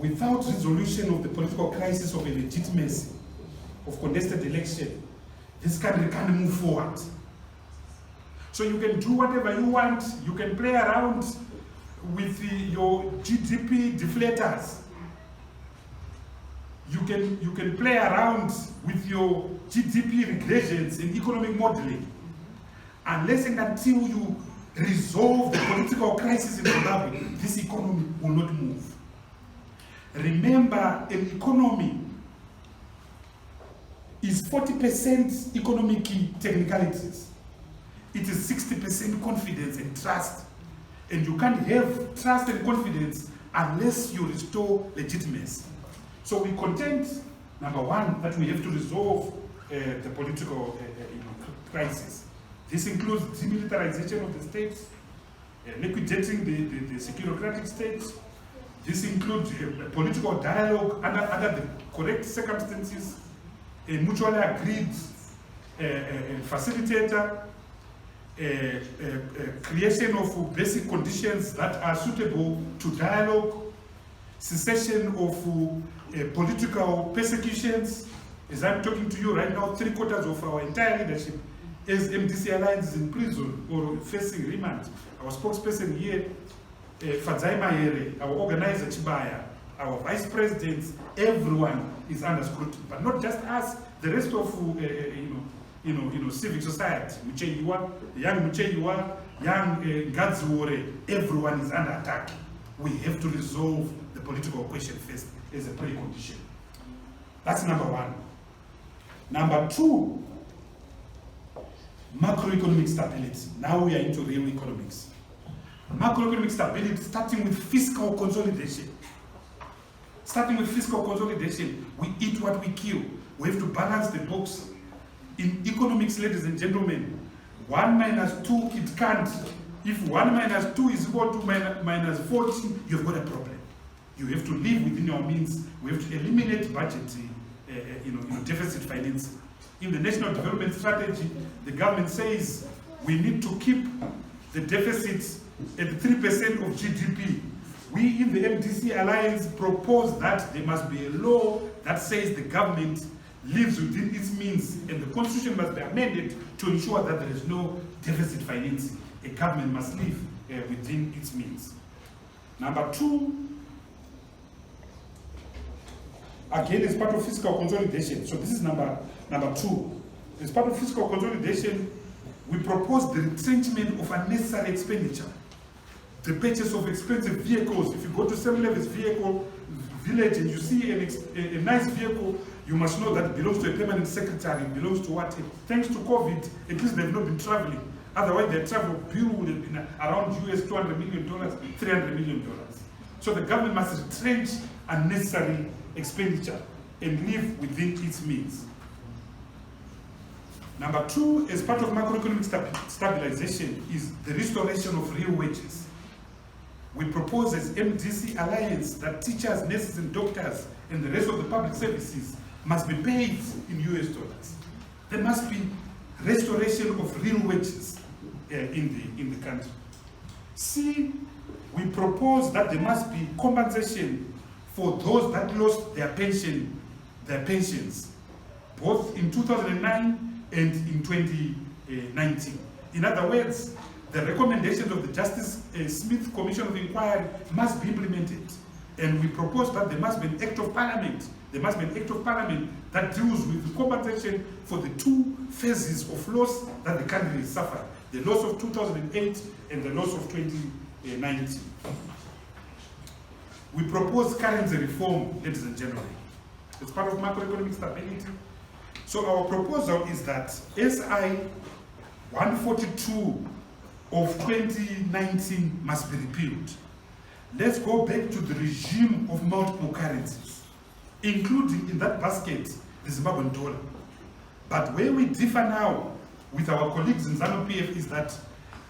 without resolution of the political crisis of a legitimacy of contested election, this country can't move forward. So you can do whatever you want, you can play around with your GDP deflators. You can play around with your GDP regressions and economic modeling, unless and until you resolve the political crisis in Zimbabwe, this economy will not move. Remember, an economy is 40% economic technicalities. It is 60% confidence and trust. And you can't have trust and confidence unless you restore legitimacy. So we contend, number one, that we have to resolve the political crisis. This includes demilitarization of the state, liquidating the securocratic state. This includes political dialogue under the correct circumstances, a mutually agreed facilitator, creation of basic conditions that are suitable to dialogue, cessation of political persecutions. As I'm talking to you right now, 3/4 of our entire leadership as MDCA Alliance is in prison or facing remand. Our spokesperson here, Fadzai Mahere, our organizer Chibaya, our vice presidents, everyone is under scrutiny. But not just us, the rest of civic society, young Mucheyiwa, young Gadziwore, everyone is under attack. We have to resolve the political question first as a precondition. That's number one. Number two, macroeconomic stability. Now we are into real economics. Macroeconomic stability, starting with fiscal consolidation. Starting with fiscal consolidation, we eat what we kill. We have to balance the books. In economics, ladies and gentlemen, 1 minus 2, it can't. If 1 minus 2 is equal to minus 14, you've got a problem. You have to live within your means. We have to eliminate budget, deficit financing. In the National Development Strategy, the government says we need to keep the deficit at 3% of GDP. We in the MDCA Alliance propose that there must be a law that says the government lives within its means, and the constitution must be amended to ensure that there is no deficit financing. A government must live within its means. Number two, again, as part of fiscal consolidation. So this is number two. As part of fiscal consolidation, we propose the retrenchment of unnecessary expenditure. The purchase of expensive vehicles. If you go to 7-Eleven's vehicle village and you see a nice vehicle, you must know that it belongs to a permanent secretary, it belongs to what? Thanks to COVID, at least they've not been traveling. Otherwise, their travel bill would have been around US $200 million, $300 million. So the government must retrench unnecessary expenditure and live within its means. Number two, as part of macroeconomic stabilization, is the restoration of real wages. We propose as MDC Alliance that teachers, nurses, and doctors and the rest of the public services must be paid in US dollars. There must be restoration of real wages in the country. C, we propose that there must be compensation for those that lost their pensions, both in 2009 and in 2019. In other words, the recommendations of the Justice Smith Commission of Inquiry must be implemented. And we propose that there must be an act of parliament. There must be an act of parliament that deals with compensation for the two phases of loss that the country has suffered. The loss of 2008 and the loss of 2019. We propose currency reform, ladies and gentlemen. It's part of macroeconomic stability. So our proposal is that SI 142 of 2019 must be repealed. Let's go back to the regime of multiple currencies, including in that basket the Zimbabwean dollar. But where we differ now with our colleagues in ZANU-PF is that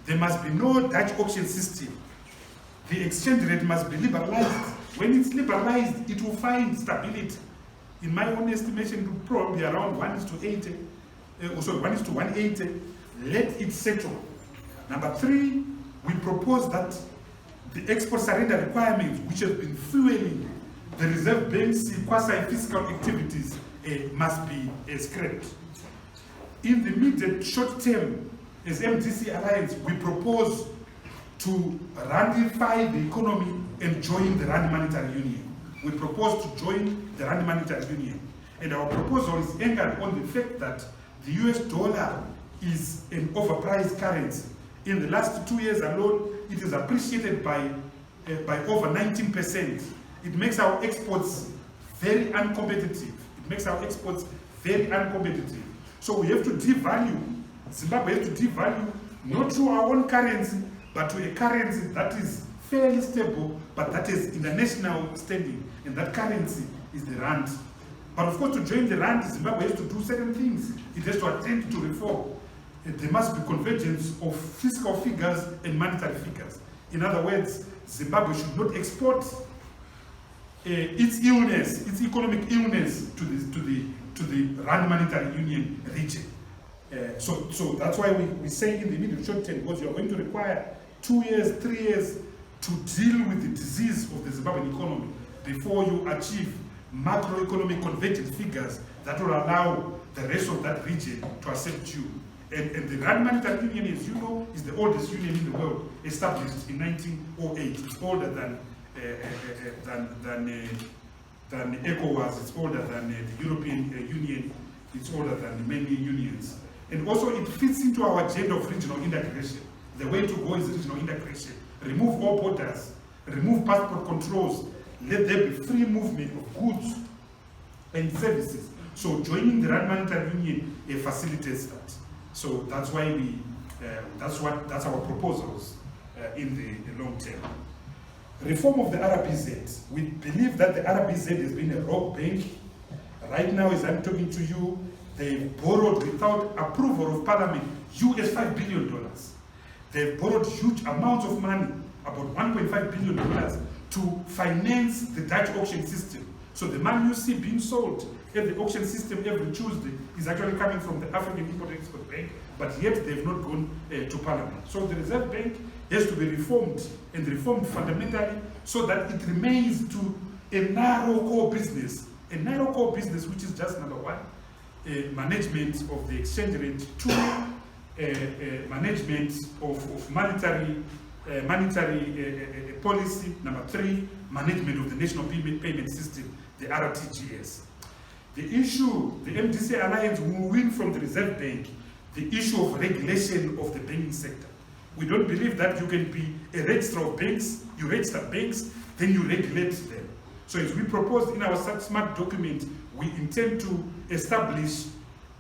there must be no Dutch auction system. The exchange rate must be liberalized. When it's liberalized, it will find stability. In my own estimation, it will probably be around 1:80, 1:180. Let it settle. Number three, we propose that the export surrender requirements, which have been fueling the Reserve Bank's quasi-fiscal activities must be scrapped. In the immediate short term, as MDCA Alliance, we propose to randify the economy and join the Rand Monetary Union. We propose to join the Rand Monetary Union. And our proposal is anchored on the fact that the US dollar is an overpriced currency. In the last 2 years alone, it is appreciated by over 19%. It makes our exports very uncompetitive. It makes our exports very uncompetitive. So we have to devalue. Zimbabwe has to devalue not to our own currency, but to a currency that is fairly stable, but that is international standing, and that currency is the rand. But of course, to join the rand, Zimbabwe has to do certain things. It has to attempt to reform. There must be convergence of fiscal figures and monetary figures. In other words, Zimbabwe should not export its illness, its economic illness, to the Rand Monetary Union region. So that's why we say in the immediate short term, because you are going to require 2 years, 3 years to deal with the disease of the Zimbabwean economy before you achieve macroeconomic convergent figures that will allow the rest of that region to accept you. And the Rand Monetary Union, as you know, is the oldest union in the world, established in 1908. It's older than ECOWAS, it's older than the European Union, it's older than many unions. And also it fits into our agenda of regional integration. The way to go is regional integration. Remove all borders, remove passport controls, let there be free movement of goods and services. So joining the Rand Monetary Union facilitates that. So that's why that's our proposals in the long term. Reform of the RBZ. We believe that the RBZ has been a rogue bank. Right now, as I'm talking to you, they borrowed without approval of Parliament US $5 billion. They've borrowed huge amounts of money, about $1.5 billion, to finance the Dutch auction system. So the money you see being sold at the auction system every Tuesday is actually coming from the African Import-Export Bank, but yet they've not gone to Parliament. So the Reserve Bank has to be reformed, and reformed fundamentally, so that it remains to a narrow core business. A narrow core business, which is just number one, management of the exchange rate, two, management of monetary policy, number three, management of the national payment system, the RTGS. The issue, the MDCA Alliance will win from the Reserve Bank the issue of regulation of the banking sector. We don't believe that you can be a registrar of banks, you register banks, then you regulate them. So as we proposed in our smart document, we intend to establish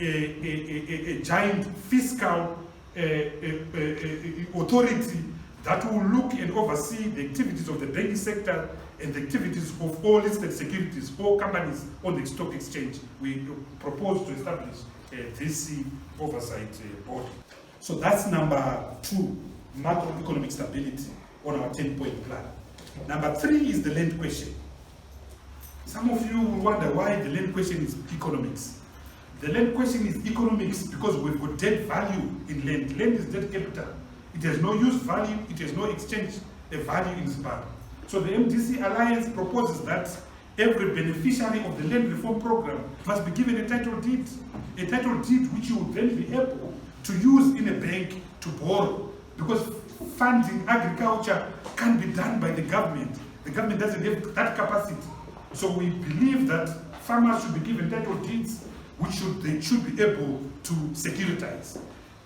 a giant fiscal authority that will look and oversee the activities of the banking sector and the activities of all listed securities, all companies on the stock exchange. We propose to establish this oversight board. So that's number two, macroeconomic stability on our 10-point plan. Number three is the land question. Some of you will wonder why the land question is economics. The land question is economics because we've got dead value in land. Land is dead capital. It has no use value, it has no exchange value in Zimbabwe. So the MDC Alliance proposes that every beneficiary of the land reform program must be given a title deed which you will then be able to use in a bank to borrow. Because funding agriculture can be done by the government. The government doesn't have that capacity. So we believe that farmers should be given title deeds which they should be able to securitize.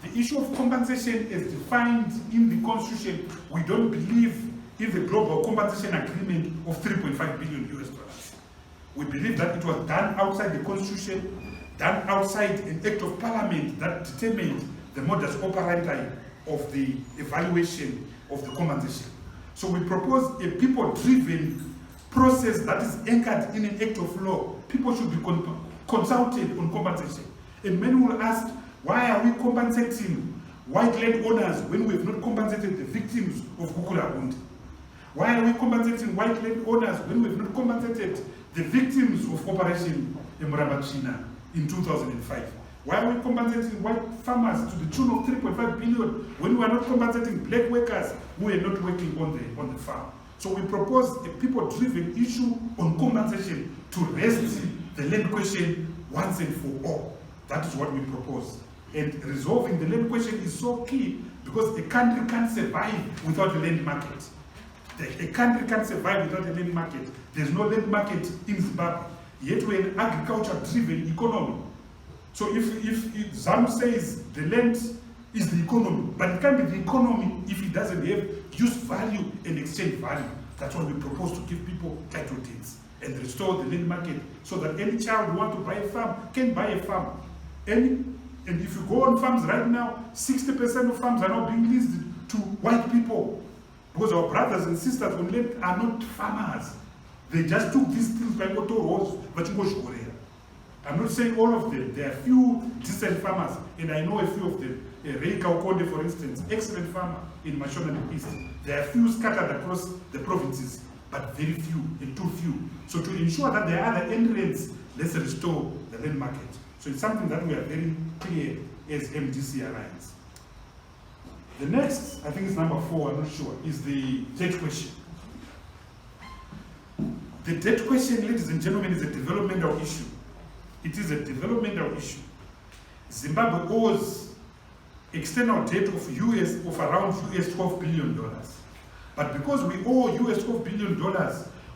The issue of compensation is defined in the Constitution. We don't believe in the global compensation agreement of $3.5 billion US. We believe that it was done outside the Constitution, done outside an act of Parliament that determined the modus operandi of the evaluation of the compensation. So we propose a people-driven process that is anchored in an act of law. People should be consulted on compensation. And many will ask, why are we compensating white land owners when we have not compensated the victims of Gukulahundi? Why are we compensating white land owners when we have not compensated the victims of Operation Murabachina in 2005? Why are we compensating white farmers to the tune of $3.5 billion when we are not compensating black workers who are not working on the farm? So we propose a people-driven issue on compensation to rest the land question once and for all. That is what we propose. And resolving the land question is so key because a country can't survive without a land market. A country can't survive without a land market. There's no land market in Zimbabwe. Yet we're an agriculture-driven economy. So if ZANU says the land is the economy, but it can't be the economy if it doesn't have use value and exchange value. That's why we propose to give people title deeds and restore the land market so that any child who wants to buy a farm can buy a farm. And if you go on farms right now, 60% of farms are now being leased to white people because our brothers and sisters on land are not farmers. They just took these things by auto but you go. I'm not saying all of them. There are few decent farmers, and I know a few of them. Reika Okonde, for instance, excellent farmer in Mashonaland East. There are few scattered across the provinces, but very few and too few. So to ensure that there are other entrants, let's restore the land market. So it's something that we are very clear as MDCA Alliance. The next, I think it's number 4, I'm not sure, is the debt question. The debt question, ladies and gentlemen, is a developmental issue. It is a developmental issue. Zimbabwe owes external debt of around US $12 billion. But because we owe US $12 billion,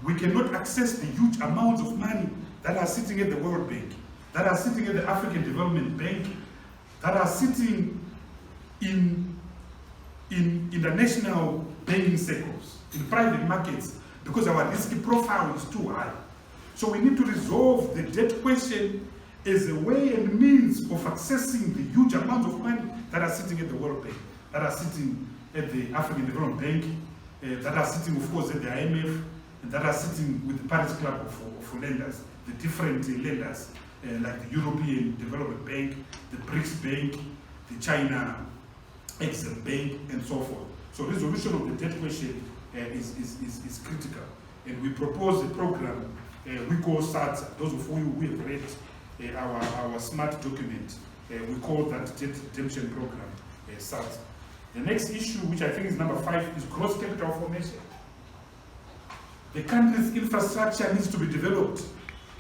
we cannot access the huge amounts of money that are sitting at the World Bank, that are sitting at the African Development Bank, that are sitting in international banking circles, in private markets, because our risk profile is too high. So we need to resolve the debt question as a way and means of accessing the huge amounts of money that are sitting at the World Bank, that are sitting at the African Development Bank, that are sitting, of course, at the IMF, and that are sitting with the Paris Club of lenders, the different lenders, like the European Development Bank, the BRICS Bank, the China Exim Bank, and so forth. So resolution of the debt question is critical. And we propose a program we call SAT. Those of you who have read our SMART document, we call that debt redemption program SAT. The next issue, which I think is number 5, is gross capital formation. The country's infrastructure needs to be developed.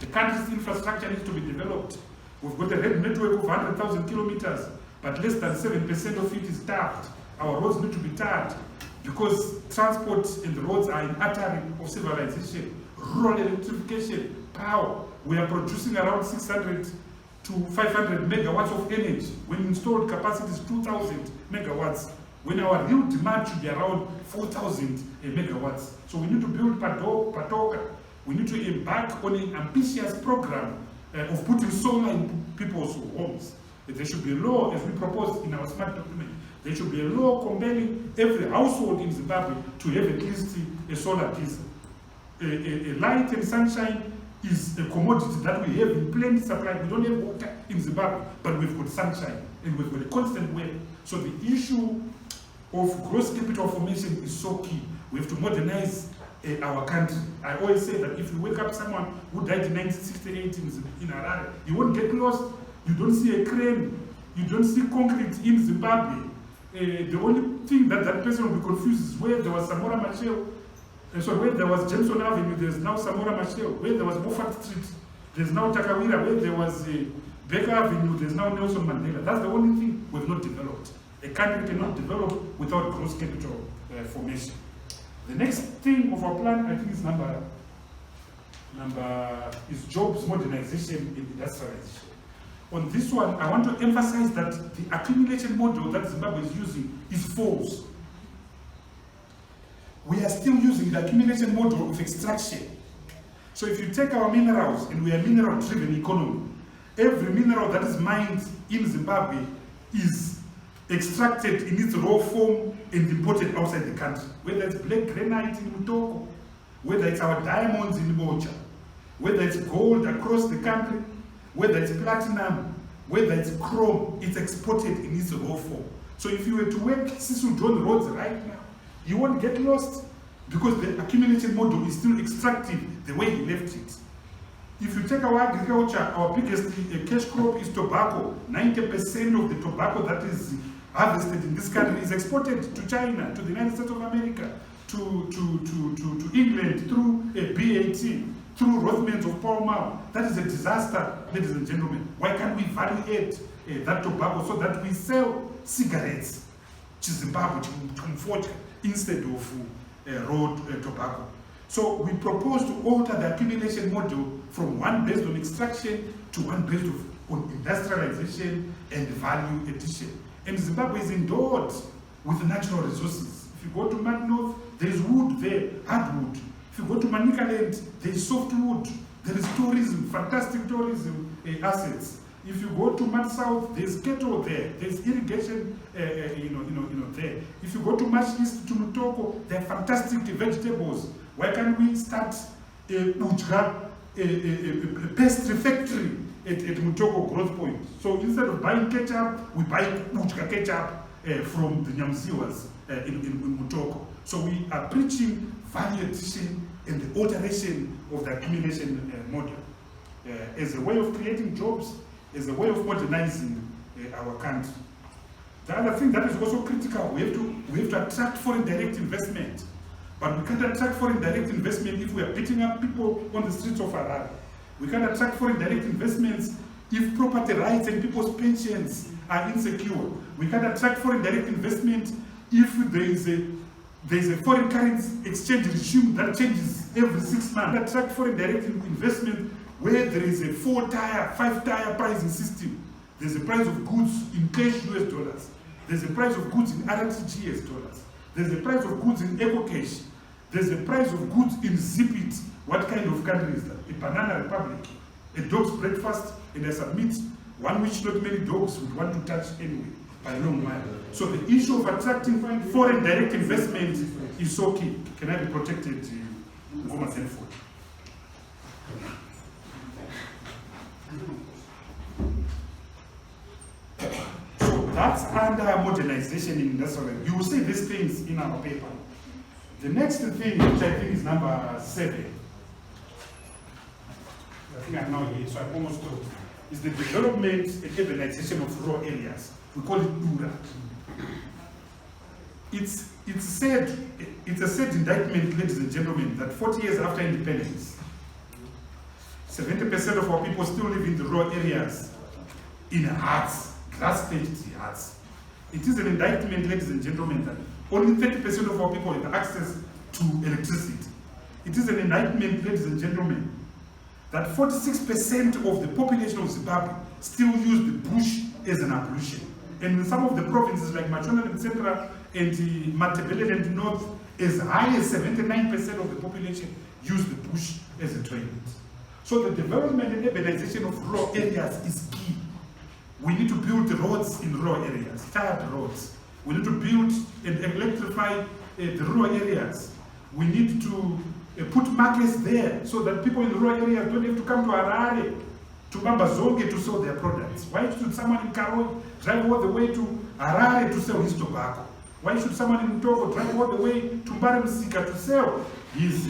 The country's infrastructure needs to be developed. We've got a red network of 100,000 kilometers, but less than 7% of it is tarred. Our roads need to be tarred because transport and the roads are an artery of civilization. Rural electrification, power. We are producing around 600 to 500 megawatts of energy when installed capacity is 2,000 megawatts, when our real demand should be around 4,000 megawatts. So we need to build Patoka. We need to embark on an ambitious program of putting solar in people's homes. There should be a law, as we proposed in our SMART document, there should be a law compelling every household in Zimbabwe to have at least a solar diesel. A light and sunshine is a commodity that we have in plenty supply. We don't have water in Zimbabwe, but we've got sunshine and we've got a constant weather. So the issue of gross capital formation is so key. We have to modernize our country. I always say that if you wake up someone who died in 1968 in Harare, you won't get lost. You don't see a crane. You don't see concrete in Zimbabwe. The only thing that that person will be confused is where there was Samora Machel. So where there was Jameson Avenue, there's now Samora Machel. Where there was Moffat Street, there's now Takawira. Where there was Baker Avenue, there's now Nelson Mandela. That's the only thing we've not developed. A country cannot develop without gross capital formation. The next thing of our plan, I think, is is jobs, modernization, and industrialization. On this one, I want to emphasize that the accumulation model that Zimbabwe is using is false. We are still using the accumulation model of extraction. So if you take our minerals, and we are a mineral-driven economy, every mineral that is mined in Zimbabwe is extracted in its raw form and imported outside the country. Whether it's black granite in Mutoko, whether it's our diamonds in Mocha, whether it's gold across the country, whether it's platinum, whether it's chrome, it's exported in its raw form. So if you were to work Sisudon roads right now, you won't get lost because the accumulation model is still extractive the way he left it. If you take our agriculture, our biggest cash crop is tobacco. 90% of the tobacco that is harvested in this country is exported to China, to the United States of America. to England through a BAT, through Rothmans of Pall Mall. That is a disaster, ladies and gentlemen. Why can't we value add that tobacco so that we sell cigarettes to Zimbabwe, instead of road tobacco? So we propose to alter the accumulation model from one based on extraction to one based on industrialization and value addition. And Zimbabwe is endowed with natural resources. If you go to Mad North, there is wood there, hardwood. If you go to Manicaland, there is softwood. There is tourism, fantastic tourism assets. If you go to Mad South, there is cattle there. There is irrigation, there. If you go to Marsh East, to Mutoko, there are fantastic vegetables. Why can't we start a pastry factory at Mutoko Growth Point? So instead of buying ketchup, we buy Uchka ketchup from the Nyamziwas in Mutoko. So we are preaching value addition and the alteration of the accumulation model as a way of creating jobs, as a way of modernizing our country. The other thing that is also critical, we have to attract foreign direct investment. But we can't attract foreign direct investment if we are beating up people on the streets of Harare. We can't attract foreign direct investments if property rights and people's pensions are insecure. We can't attract foreign direct investment if there is a foreign currency exchange regime that changes every 6 months. We can't attract foreign direct investment where there is a 4-tier, 5-tier pricing system. There's a price of goods in cash US dollars. There's a price of goods in RTGS dollars. There's a price of goods in EcoCash. There's a price of goods in Zipit. What kind of country is that? A banana republic. A dog's breakfast, and I submit one which not many dogs would want to touch anyway, by a long mile. So the issue of attracting foreign direct investment is so key. Can I be protected? So that's under modernization in industrial. You will see these things in our paper. The next thing, which I think is number 7, I think I'm now here, so I'm almost through, is the development and urbanization of rural areas. We call it DURA. It's a sad indictment, ladies and gentlemen, that 40 years after independence, 70% of our people still live in the rural areas in huts, grass-thatched huts. It is an indictment, ladies and gentlemen, that only 30% of our people have access to electricity. It is an indictment, ladies and gentlemen, that 46% of the population of Zimbabwe still use the bush as an ablution. And in some of the provinces like Mashonaland Central and Matabeleland North, as high as 79% of the population use the bush as a toilet. So the development and urbanization of rural areas is key. We need to build roads in rural areas, tarred roads. We need to build and electrify the rural areas. We need to put markets there so that people in the rural areas don't have to come to Harare, to Mambazonge to sell their products. Why should someone in Karoi drive all the way to Harare to sell his tobacco? Why should someone in Togo drive all the way to Mbaremsika to sell his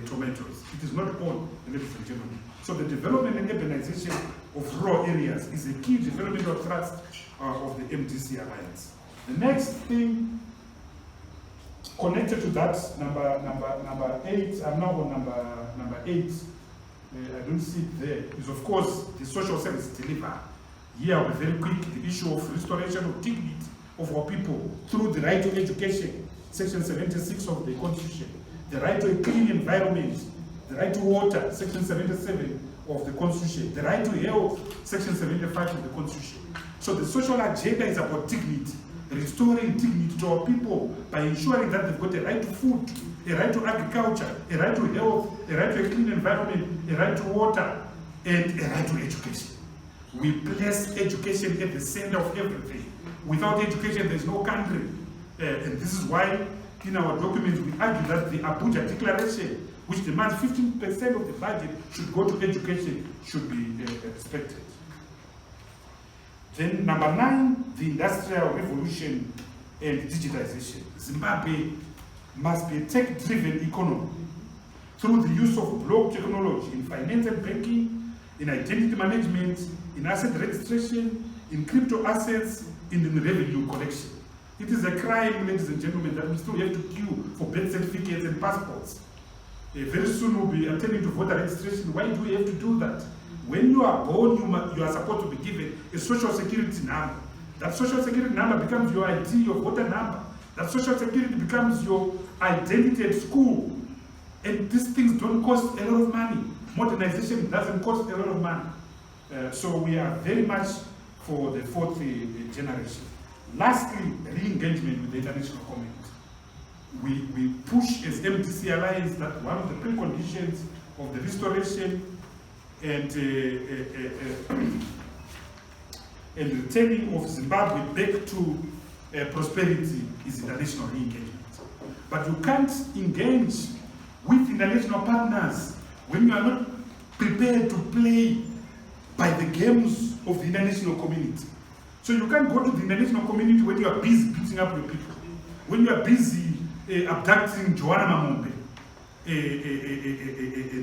tomatoes? It is not all, ladies and gentlemen. So the development and urbanization of rural areas is a key developmental thrust of the MDCA Alliance. The next thing connected to that, number 8, I'm now on number 8, I don't see it there, is of course the social service delivery. Here I'll be very quick, the issue of restoration of dignity of our people through the right to education, section 76 of the Constitution, the right to a clean environment, the right to water, section 77 of the Constitution, the right to health, section 75 of the Constitution. So the social agenda is about dignity, restoring dignity to our people by ensuring that they've got a right to food, a right to agriculture, a right to health, a right to a clean environment, a right to water, and a right to education. We place education at the center of everything. Without education, there's no country. And this is why in our documents we argue that the Abuja Declaration, which demands 15% of the budget should go to education, should be respected. Then number 9, the industrial revolution and digitization. Zimbabwe must be a tech-driven economy through the use of block technology in finance and banking, in identity management, in asset registration, in crypto assets, and in revenue collection. It is a crime, ladies and gentlemen, that we still have to queue for birth certificates and passports. Very soon we'll be attending to voter registration. Why do we have to do that? When you are born, you are supposed to be given a social security number. That social security number becomes your ID, your voter number. That social security becomes your identity at school. And these things don't cost a lot of money. Modernization doesn't cost a lot of money. So we are very much for the fourth generation. Lastly, re-engagement with the international community. We push as MDCA Alliance that one of the preconditions of the restoration and returning of Zimbabwe back to prosperity is international re-engagement. But you can't engage with international partners when you are not prepared to play by the games of the international community. So you can't go to the international community when you are busy beating up your people, when you are busy abducting Joanna Mamombe,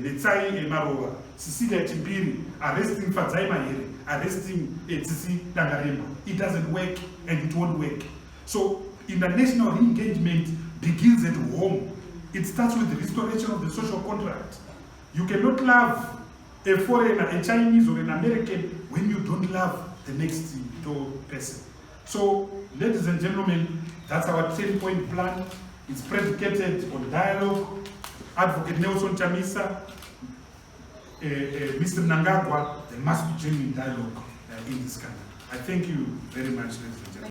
Netsai Marowa, Cecilia Chimpiri, arresting Fadzai Mahere, arresting Tsisi Dangarembo. It doesn't work and it won't work. So international re-engagement begins at home. It starts with the restoration of the social contract. You cannot love a foreigner, a Chinese or an American when you don't love the next door person. So, ladies and gentlemen, that's our 10-point plan. It's predicated on dialogue. Advocate Nelson Chamisa, Mr. Nangagwa, there must be genuine dialogue in this country. I thank you very much, ladies and gentlemen.